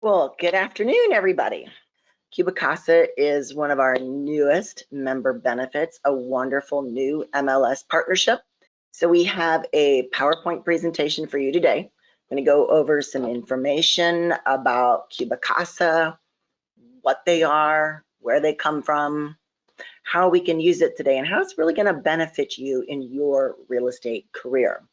Well, good afternoon, everybody. CubiCasa is one of our newest member benefits, a wonderful new MLS partnership. So we have a PowerPoint presentation for you today. I'm going to go over some information about CubiCasa, what they are, where they come from, how we can use it today, and how it's really going to benefit you in your real estate career.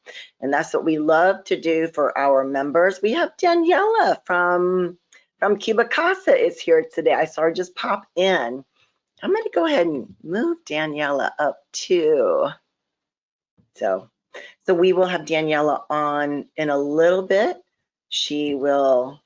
And that's what we love to do for our members. We have Daniela from CubiCasa is here today. I saw her just pop in. I'm going to go ahead and move Daniela up too. So we will have Daniela on in a little bit. She'll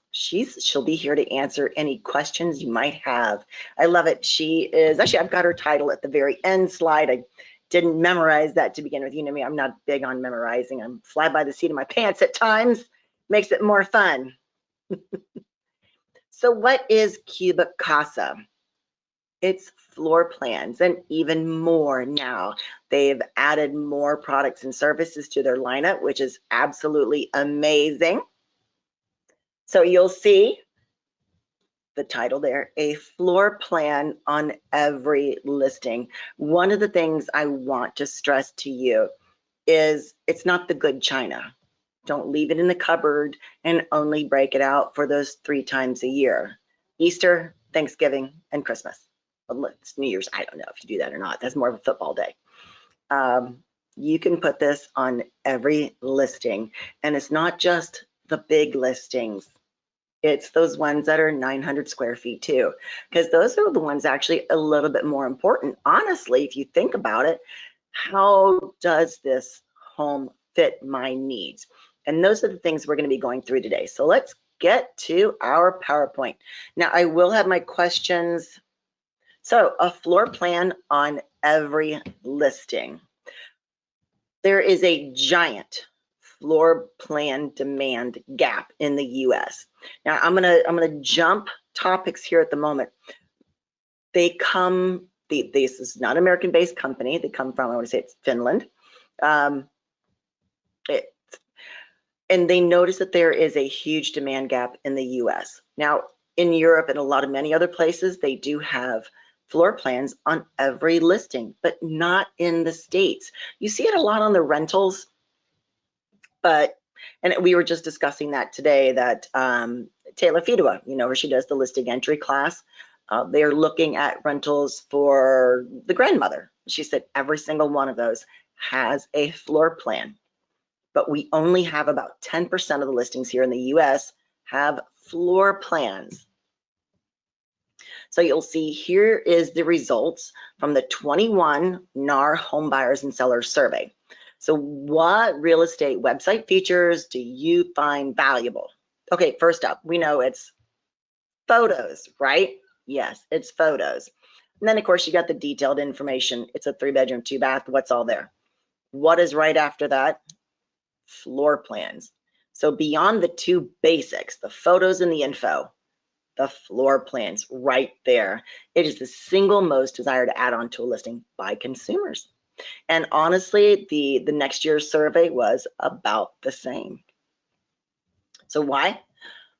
be here to answer any questions you might have. I love it. She is actually, I've got her title at the very end slide. I didn't memorize that to begin with. You know me, I'm not big on memorizing. I'm fly by the seat of my pants at times. Makes it more fun. So what is CubiCasa? It's floor plans and even more now. They've added more products and services to their lineup, which is absolutely amazing. So you'll see the title there, a floor plan on every listing. One of the things I want to stress to you is it's not the good china. Don't leave it in the cupboard and only break it out for those 3 times a year. Easter, Thanksgiving, and Christmas. Well, it's New Year's. I don't know if you do that or not. That's more of a football day. You can put this on every listing, and it's not just the big listings. It's those ones that are 900 square feet too, because those are the ones actually a little bit more important. Honestly, if you think about it, how does this home fit my needs? And those are the things we're going to be going through today. So let's get to our PowerPoint. Now, I will have my questions. So a floor plan on every listing. There is a giant floor plan demand gap in the US. Now, I'm gonna jump topics here at the moment. This is not an American-based company. They come from, I want to say it's Finland. And they notice that there is a huge demand gap in the US. Now, in Europe and many other places, they do have floor plans on every listing, but not in the States. You see it a lot on the rentals, and we were just discussing that today, that Taylor Fedua, where she does the listing entry class, they're looking at rentals for the grandmother. She said every single one of those has a floor plan. But we only have about 10% of the listings here in the US have floor plans. So you'll see here is the results from the 21 NAR home buyers and sellers survey. So what real estate website features do you find valuable? Okay, first up, we know it's photos, right? Yes, it's photos. And then of course you got the detailed information. It's a 3-bedroom, 2-bath, what's all there? What is right after that? Floor plans. So beyond the 2 basics, the photos and the info, the floor plans right there. It is the single most desired add-on to a listing by consumers. And honestly, the next year's survey was about the same. So why?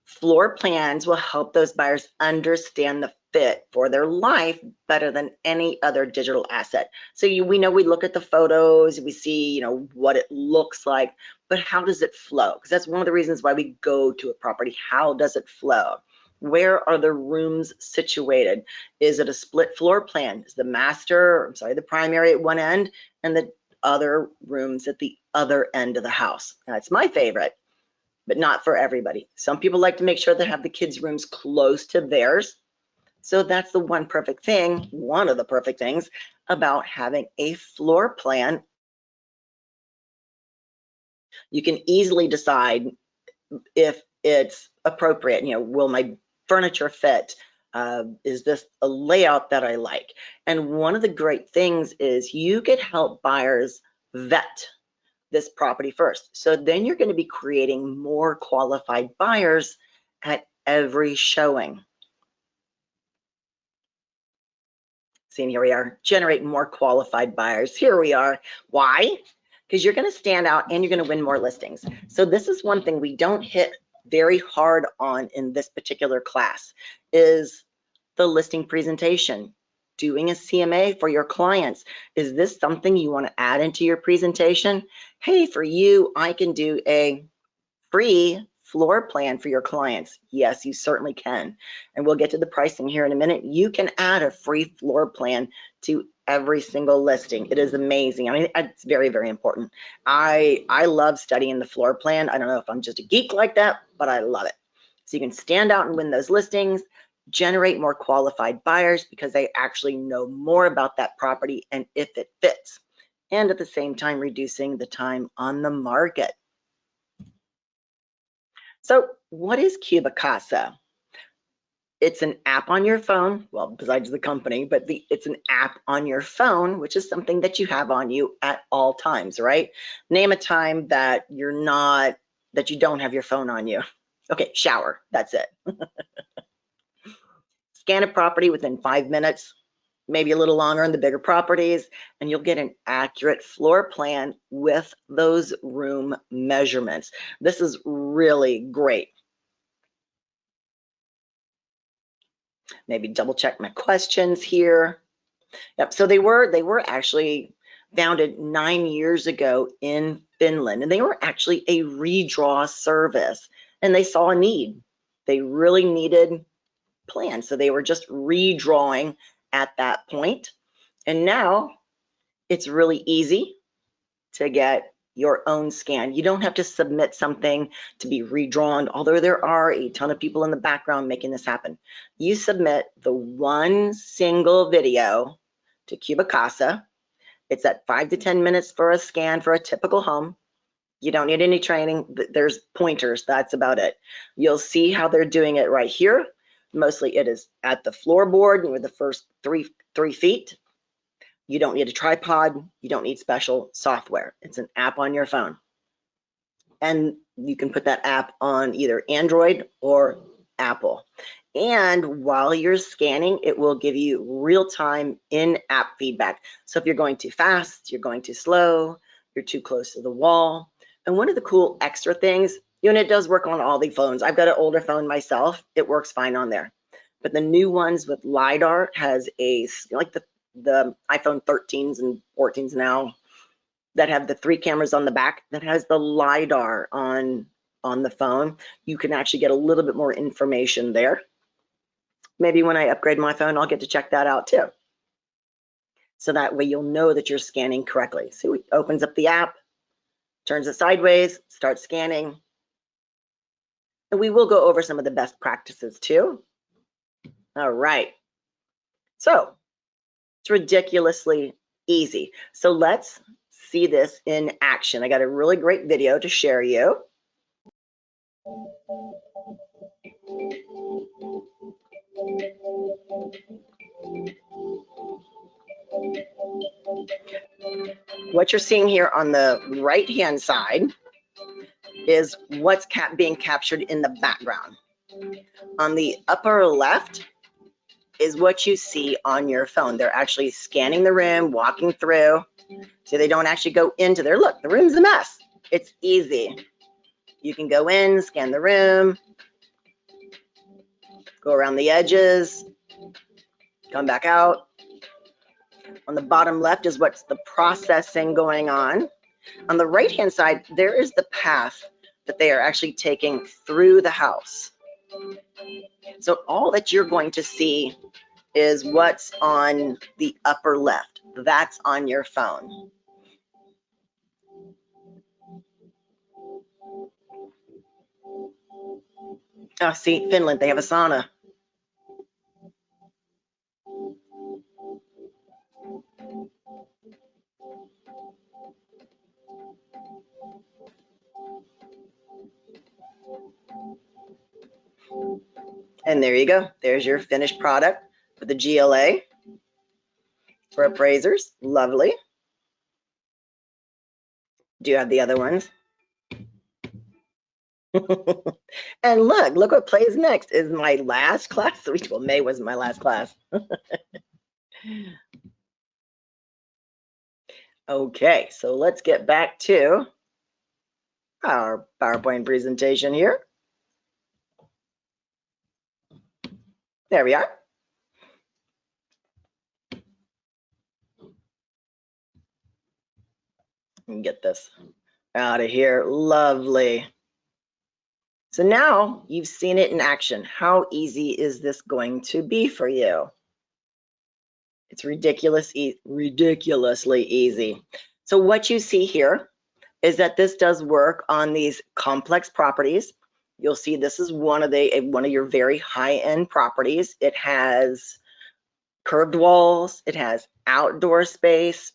Floor plans will help those buyers understand the fit for their life better than any other digital asset. So we know we look at the photos, we see what it looks like, but how does it flow? Because that's one of the reasons why we go to a property. How does it flow? Where are the rooms situated? Is it a split floor plan? Is the primary at one end and the other rooms at the other end of the house? That's my favorite, but not for everybody. Some people like to make sure they have the kids' rooms close to theirs. So that's the one of the perfect things about having a floor plan. You can easily decide if it's appropriate. Will my furniture fit? Is this a layout that I like? And one of the great things is you could help buyers vet this property first. So then you're going to be creating more qualified buyers at every showing. See, here we are, generate more qualified buyers. Here we are. Why? Because you're going to stand out and you're going to win more listings. So this is one thing we don't hit very hard on in this particular class is the listing presentation. Doing a CMA for your clients. Is this something you want to add into your presentation? Hey, for you, I can do a free floor plan for your clients. Yes, you certainly can. And we'll get to the pricing here in a minute. You can add a free floor plan to every single listing. It is amazing. I mean, it's very, very important. I love studying the floor plan. I don't know if I'm just a geek like that, but I love it. So you can stand out and win those listings, generate more qualified buyers because they actually know more about that property and if it fits, and at the same time reducing the time on the market. So what is CubiCasa? It's an app on your phone, well, besides the company, but it's an app on your phone, which is something that you have on you at all times, right? Name a time that you don't have your phone on you. Okay, shower, that's it. Scan a property within 5 minutes, maybe a little longer on the bigger properties, and you'll get an accurate floor plan with those room measurements. This is really great. Maybe double check my questions here. Yep, so they were actually founded 9 years ago in Finland, and they were actually a redraw service, and they saw a need. They really needed plans, so they were just redrawing at that point. And now it's really easy to get your own scan. You don't have to submit something to be redrawn, although there are a ton of people in the background making this happen. You submit the one single video to CubiCasa. It's at 5 to 10 minutes for a scan for a typical home. You don't need any training. There's pointers, that's about it. You'll see how they're doing it right here. Mostly it is at the floorboard with the first three feet. You don't need a tripod. You don't need special software. It's an app on your phone. And you can put that app on either Android or Apple. And while you're scanning, it will give you real-time in-app feedback. So if you're going too fast, you're going too slow, you're too close to the wall. And one of the cool extra things, and it does work on all the phones. I've got an older phone myself. It works fine on there. But the new ones with LiDAR has like the iPhone 13s and 14s now that have the 3 cameras on the back that has the LiDAR on the phone. You can actually get a little bit more information there. Maybe when I upgrade my phone, I'll get to check that out too. So that way you'll know that you're scanning correctly. So it opens up the app, turns it sideways, starts scanning. And we will go over some of the best practices too. All right. So it's ridiculously easy. So let's see this in action. I got a really great video to share you. What you're seeing here on the right-hand side is what's being captured in the background. On the upper left is what you see on your phone. They're actually scanning the room, walking through, so they don't actually go into there. Look, the room's a mess. It's easy. You can go in, scan the room, go around the edges, come back out. On the bottom left is what's the processing going on. On the right-hand side, there is the path that they are actually taking through the house. So all that you're going to see is what's on the upper left. That's on your phone. Oh, see, Finland, they have a sauna. And there you go. There's your finished product for the GLA for appraisers. Lovely. Do you have the other ones? And look what plays next is my last class. Well, May was my last class. Okay, so let's get back to our PowerPoint presentation here. There we are. Let me get this out of here. Lovely. So now you've seen it in action. How easy is this going to be for you? It's ridiculously easy. So what you see here is that this does work on these complex properties. You'll see this is one of your very high-end properties. It has curved walls, it has outdoor space.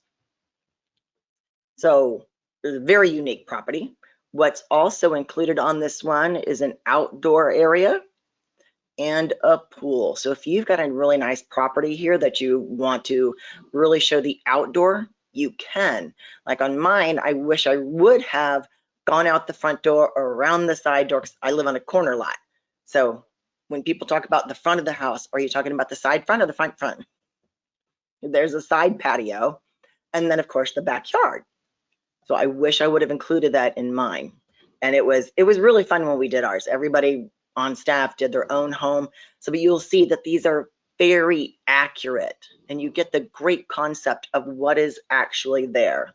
So it's a very unique property. What's also included on this one is an outdoor area and a pool. So if you've got a really nice property here that you want to really show the outdoor, you can. Like on mine, I wish I would have gone out the front door or around the side door, because I live on a corner lot. So when people talk about the front of the house, are you talking about the side front or the front front? There's a side patio, and then of course the backyard. So I wish I would have included that in mine. And it was really fun when we did ours. Everybody on staff did their own home. So but you'll see that these are very accurate, and you get the great concept of what is actually there.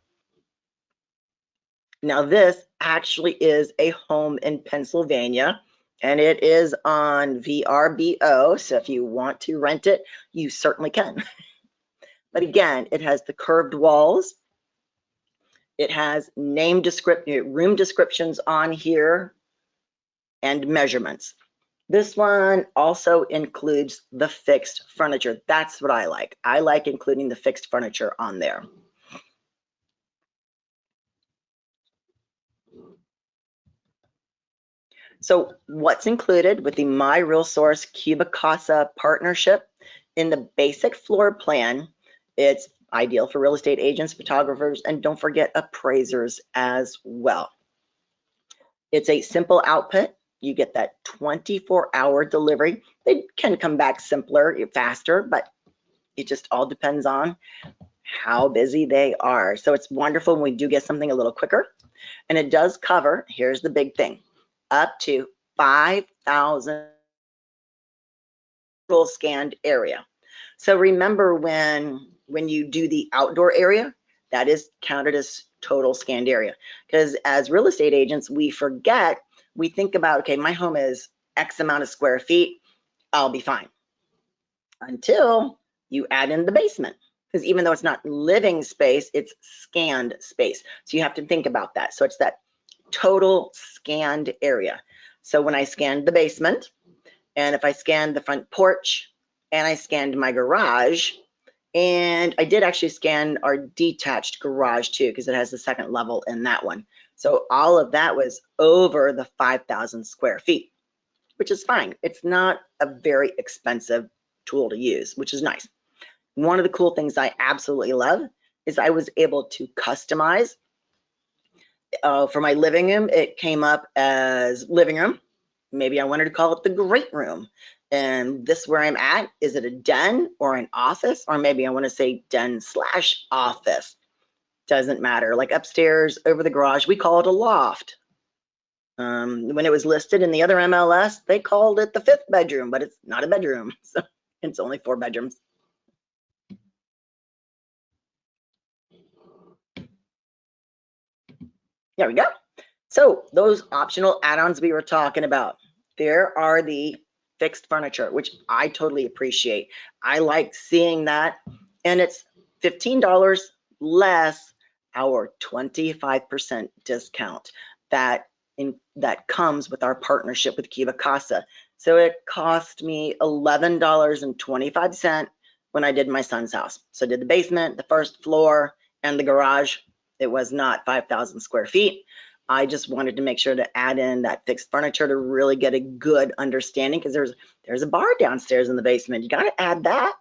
Now this actually is a home in Pennsylvania, and it is on VRBO. So if you want to rent it, you certainly can. But again, it has the curved walls. It has room descriptions on here and measurements. This one also includes the fixed furniture. That's what I like. I like including the fixed furniture on there. So what's included with the My Real Source CubiCasa partnership? In the basic floor plan, it's ideal for real estate agents, photographers, and don't forget appraisers as well. It's a simple output. You get that 24-hour delivery. They can come back simpler, faster, but it just all depends on how busy they are. So it's wonderful when we do get something a little quicker. And it does cover, here's the big thing, up to 5,000 total scanned area. So remember when you do the outdoor area, that is counted as total scanned area. Because as real estate agents, we forget, we think about, okay, my home is X amount of square feet, I'll be fine. Until you add in the basement. Because even though it's not living space, it's scanned space. So you have to think about that. So it's that total scanned area. So when I scanned the basement, and if I scanned the front porch, and I scanned my garage, and I did actually scan our detached garage too, because it has the second level in that one. So all of that was over the 5,000 square feet, which is fine. It's not a very expensive tool to use, which is nice. One of the cool things I absolutely love is I was able to customize. For my living room, it came up as living room. Maybe I wanted to call it the great room. And this where I'm at, is it a den or an office? Or maybe I want to say den/office. Doesn't matter. Like upstairs over the garage, we call it a loft. When it was listed in the other MLS, they called it the 5th bedroom, but it's not a bedroom. So it's only 4 bedrooms. There we go. So those optional add-ons we were talking about, there are the fixed furniture, which I totally appreciate. I like seeing that, and it's $15 less our 25% discount that comes with our partnership with CubiCasa. So it cost me $11.25 when I did my son's house. So I did the basement, the first floor, and the garage. It was not 5,000 square feet. I just wanted to make sure to add in that fixed furniture to really get a good understanding, because there's a bar downstairs in the basement. You got to add that.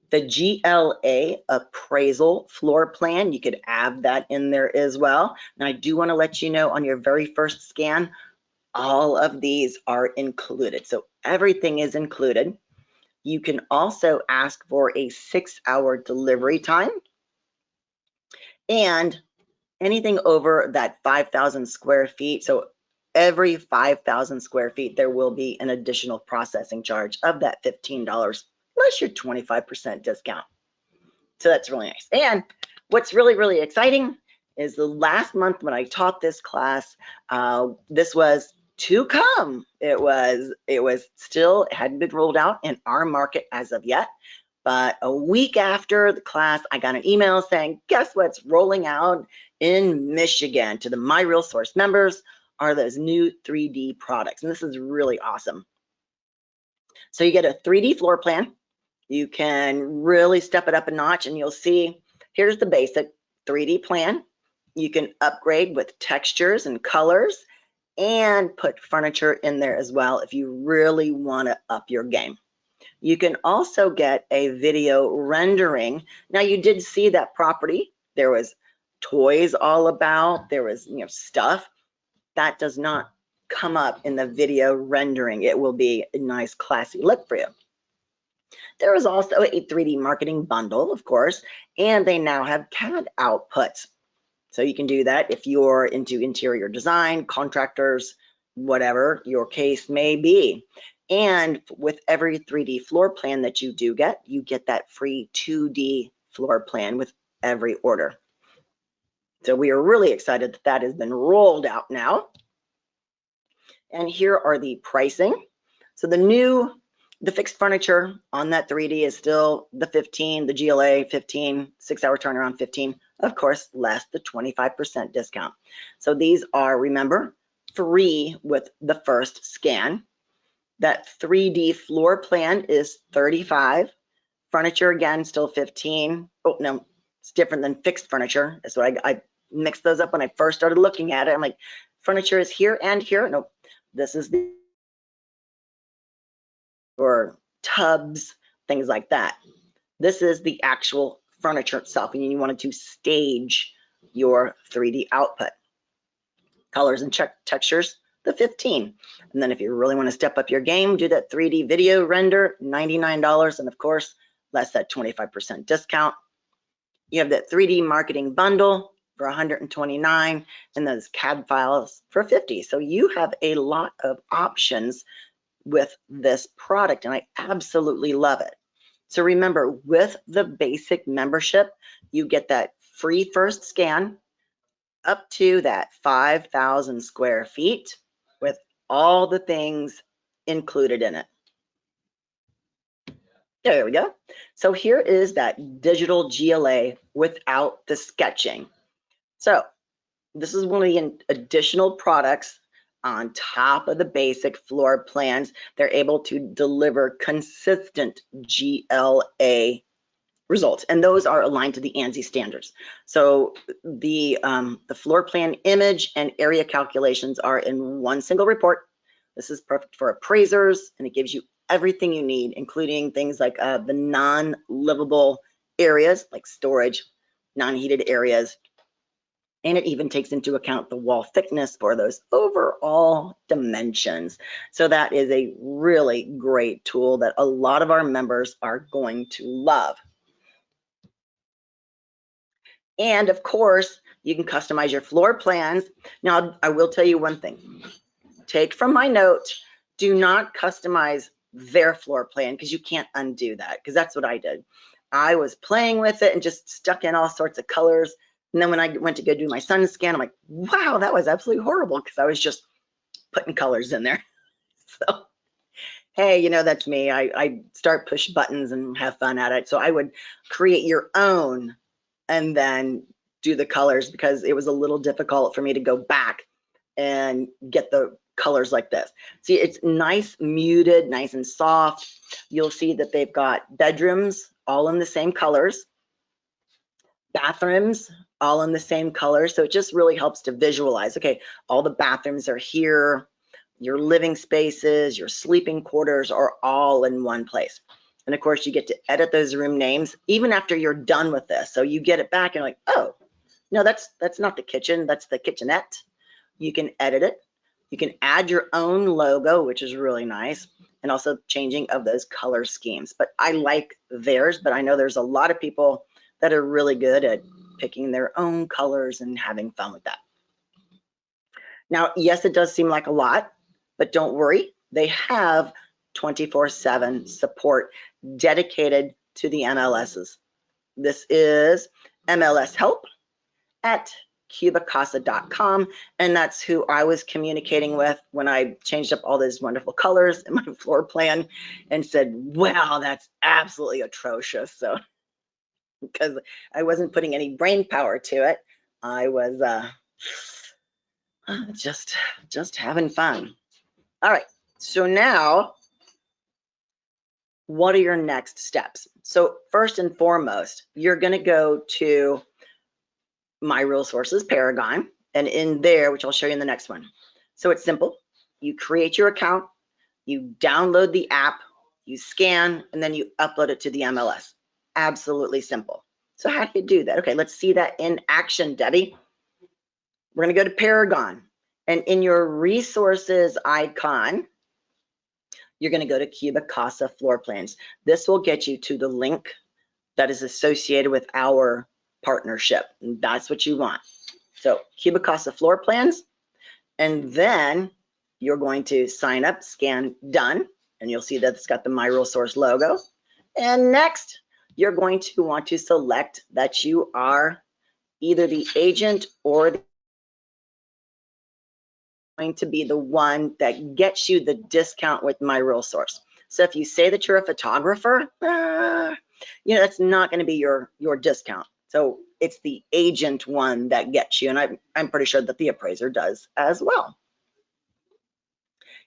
The GLA appraisal floor plan, you could add that in there as well. And I do want to let you know, on your very first scan, all of these are included. So everything is included. You can also ask for a 6-hour delivery time. And anything over that 5,000 square feet, so every 5,000 square feet, there will be an additional processing charge of that $15 plus your 25% discount. So that's really nice. And what's really, really exciting is the last month when I taught this class, this was to come. It hadn't been rolled out in our market as of yet. But a week after the class, I got an email saying, guess what's rolling out in Michigan to the My Real Source members are those new 3D products. And this is really awesome. So you get a 3D floor plan. You can really step it up a notch, and you'll see, here's the basic 3D plan. You can upgrade with textures and colors and put furniture in there as well if you really want to up your game. You can also get a video rendering. Now, you did see that property. There was toys all about. There was, stuff. That does not come up in the video rendering. It will be a nice, classy look for you. There is also a 3D marketing bundle, of course, and they now have CAD outputs. So you can do that if you're into interior design, contractors, whatever your case may be. And with every 3D floor plan that you do get, you get that free 2D floor plan with every order. So we are really excited that that has been rolled out now. And here are the pricing. So the fixed furniture on that 3D is still the 15, the GLA 15, 6-hour turnaround 15, of course, less the 25% discount. So these are, remember, free with the first scan. That 3D floor plan is 35. Furniture, again, still 15. Oh, no, it's different than fixed furniture. So I mixed those up when I first started looking at it. I'm like, furniture is here and here. Nope, this is the, or tubs, things like that. This is the actual furniture itself, and you wanted to stage your 3D output. Colors and textures, the 15. And then if you really want to step up your game, do that 3D video render, $99, and of course, less that 25% discount. You have that 3D marketing bundle for $129, and those CAD files for $50. So you have a lot of options with this product, and I absolutely love it. So remember, with the basic membership, you get that free first scan up to that 5,000 square feet with all the things included in it. There we go. So here is that digital GLA without the sketching. So this is one of the additional products on top of the basic floor plans. They're able to deliver consistent GLA results, and those are aligned to the ANSI standards. So the floor plan image and area calculations are in one single report. This is perfect for appraisers, and it gives you everything you need, including things like the non-livable areas like storage, non-heated areas, and it even takes into account the wall thickness for those overall dimensions. So that is a really great tool that a lot of our members are going to love. And of course, you can customize your floor plans. Now, I will tell you one thing. Take from my note, do not customize their floor plan, because you can't undo that, because that's what I did. I was playing with it and just stuck in all sorts of colors. And then when I went to go do my sun scan, I'm like, wow, that was absolutely horrible, because I was just putting colors in there. So, hey, that's me. I start push buttons and have fun at it. So I would create your own and then do the colors, because it was a little difficult for me to go back and get the colors like this. See, it's nice, muted, nice and soft. You'll see that they've got bedrooms all in the same colors, bathrooms all in the same color. So it just really helps to visualize, okay, all the bathrooms are here, your living spaces, your sleeping quarters are all in one place. And of course, you get to edit those room names even after you're done with this. So you get it back and you're like, oh, no, that's not the kitchen, that's the kitchenette. You can edit it. You can add your own logo, which is really nice, and also changing of those color schemes. But I like theirs, but I know there's a lot of people that are really good at picking their own colors and having fun with that. Now, yes, it does seem like a lot, but don't worry. They have 24/7 support dedicated to the MLSs. This is MLS Help at CubiCasa.com, and that's who I was communicating with when I changed up all those wonderful colors in my floor plan and said, wow, that's absolutely atrocious. So, because I wasn't putting any brain power to it, I was just having fun. All right, so now, what are your next steps? So first and foremost, you're gonna go to My Real Sources Paragon, and in there, which I'll show you in the next one. So it's simple. You create your account, you download the app, you scan, and then you upload it to the MLS. Absolutely simple. So how do you do that? Okay, let's see that in action, Debbie. We're gonna go to Paragon, and in your resources icon, you're gonna go to CubiCasa Floor Plans. This will get you to the link that is associated with our partnership, and that's what you want. So CubiCasa Floor Plans, and then you're going to sign up, scan done, and you'll see that it's got the My Real Source logo. And next, you're going to want to select that you are either the agent or going to be the one that gets you the discount with My Real Source. So if you say that you're a photographer, that's not going to be your discount. So it's the agent one that gets you, and I'm pretty sure that the appraiser does as well.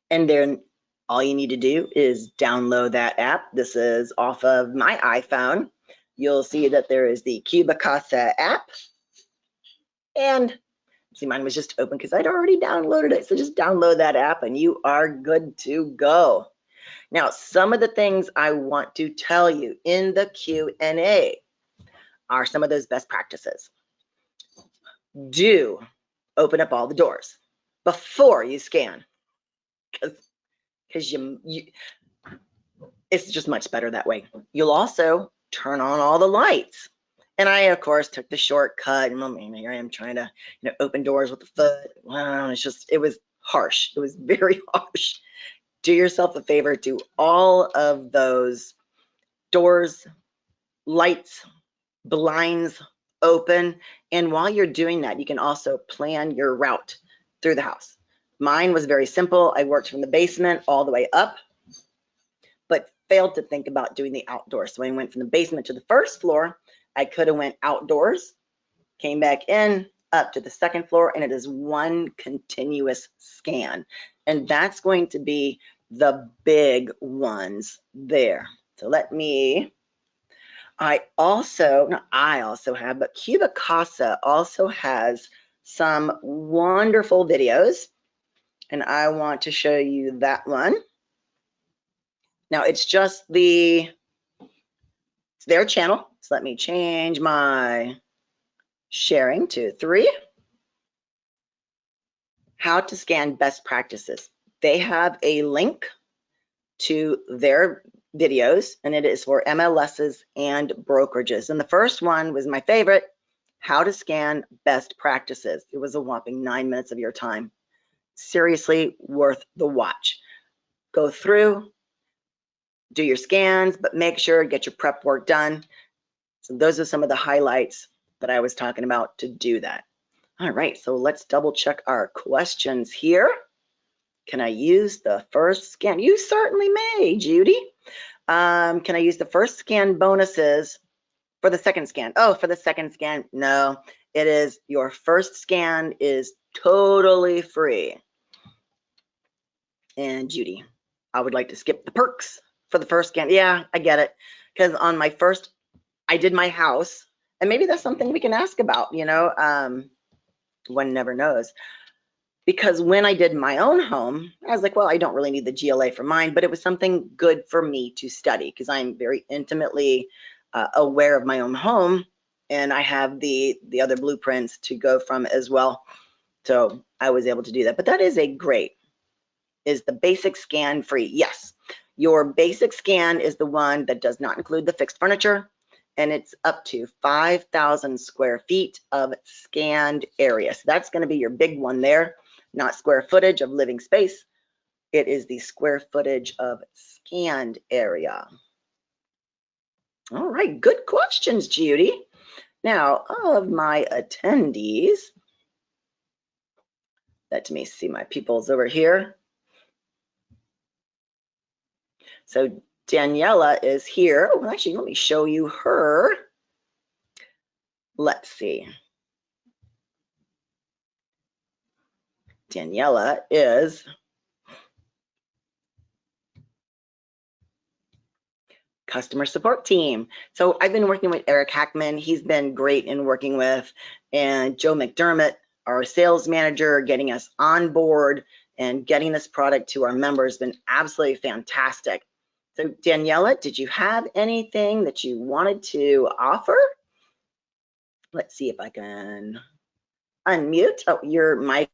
And then all you need to do is download that app. This is off of my iPhone. You'll see that there is the CubiCasa app. And see, mine was just open because I'd already downloaded it. So just download that app and you are good to go. Now, some of the things I want to tell you in the Q&A are some of those best practices. Do open up all the doors before you scan, because it's just much better that way. You'll also turn on all the lights. And I, of course, took the shortcut, and here I am trying to, open doors with the foot. Wow, it was harsh. It was very harsh. Do yourself a favor, do all of those doors, lights, blinds open. And while you're doing that, you can also plan your route through the house. Mine was very simple. I worked from the basement all the way up, but failed to think about doing the outdoors. So I went from the basement to the first floor. I could have went outdoors, came back in, up to the second floor, and it is one continuous scan. And that's going to be the big ones there. So I also have, but CubiCasa also has some wonderful videos, and I want to show you that one. Now it's their channel. So let me change my sharing to 3. How to scan best practices. They have a link to their videos, and it is for MLSs and brokerages. And the first one was my favorite, how to scan best practices. It was a whopping 9 minutes of your time. Seriously worth the watch. Go through, do your scans, but make sure to get your prep work done. So those are some of the highlights that I was talking about to do that. All right, so let's double check our questions here. Can I use the first scan? You certainly may, Judy. Can I use the first scan bonuses for the second scan? Oh, for the second scan, no. It is, your first scan is totally free. And Judy, I would like to skip the perks for the first scan. Yeah, I get it. Because on my first, I did my house, and maybe that's something we can ask about, one never knows. Because when I did my own home, I was like, well, I don't really need the GLA for mine, but it was something good for me to study because I'm very intimately aware of my own home, and I have the other blueprints to go from as well. So I was able to do that. But that is is the basic scan free? Yes. Your basic scan is the one that does not include the fixed furniture, and it's up to 5,000 square feet of scanned area. So that's going to be your big one there. not square footage of living space. It is the square footage of scanned area. All right, good questions, Judy. Now, of my attendees, let me see my peoples over here. So Daniela is here. Well, actually, let me show you her. Let's see. Daniela is customer support team. So I've been working with Eric Hackman. He's been great in working with, and Joe McDermott, our sales manager, getting us on board and getting this product to our members, been absolutely fantastic. So Daniela, did you have anything that you wanted to offer? Let's see if I can unmute. Oh, your mic.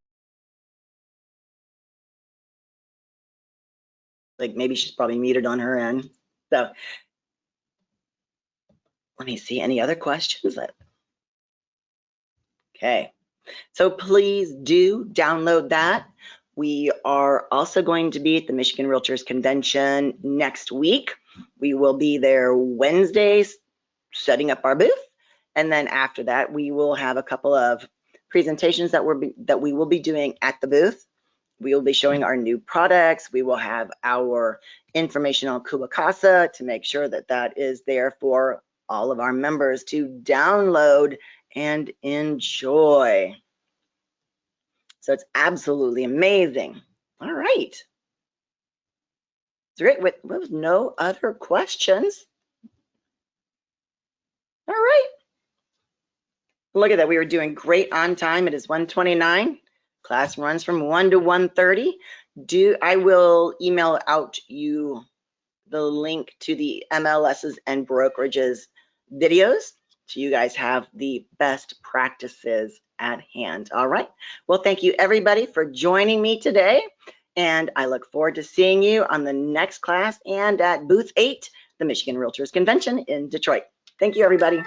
Like maybe she's probably muted on her end. So let me see, any other questions? Okay, so please do download that. We are also going to be at the Michigan Realtors Convention next week. We will be there Wednesdays setting up our booth. And then after that, we will have a couple of presentations that we will be doing at the booth. We will be showing our new products. We will have our information on CubiCasa to make sure that that is there for all of our members to download and enjoy. So it's absolutely amazing. All right. Great. With no other questions. All right. Look at that. We were doing great on time. It is 1:29. Class runs from 1 to 1:30. I will email out you the link to the MLSs and brokerages videos so you guys have the best practices at hand. All right. Well, thank you everybody for joining me today. And I look forward to seeing you on the next class and at booth 8, the Michigan Realtors Convention in Detroit. Thank you, everybody.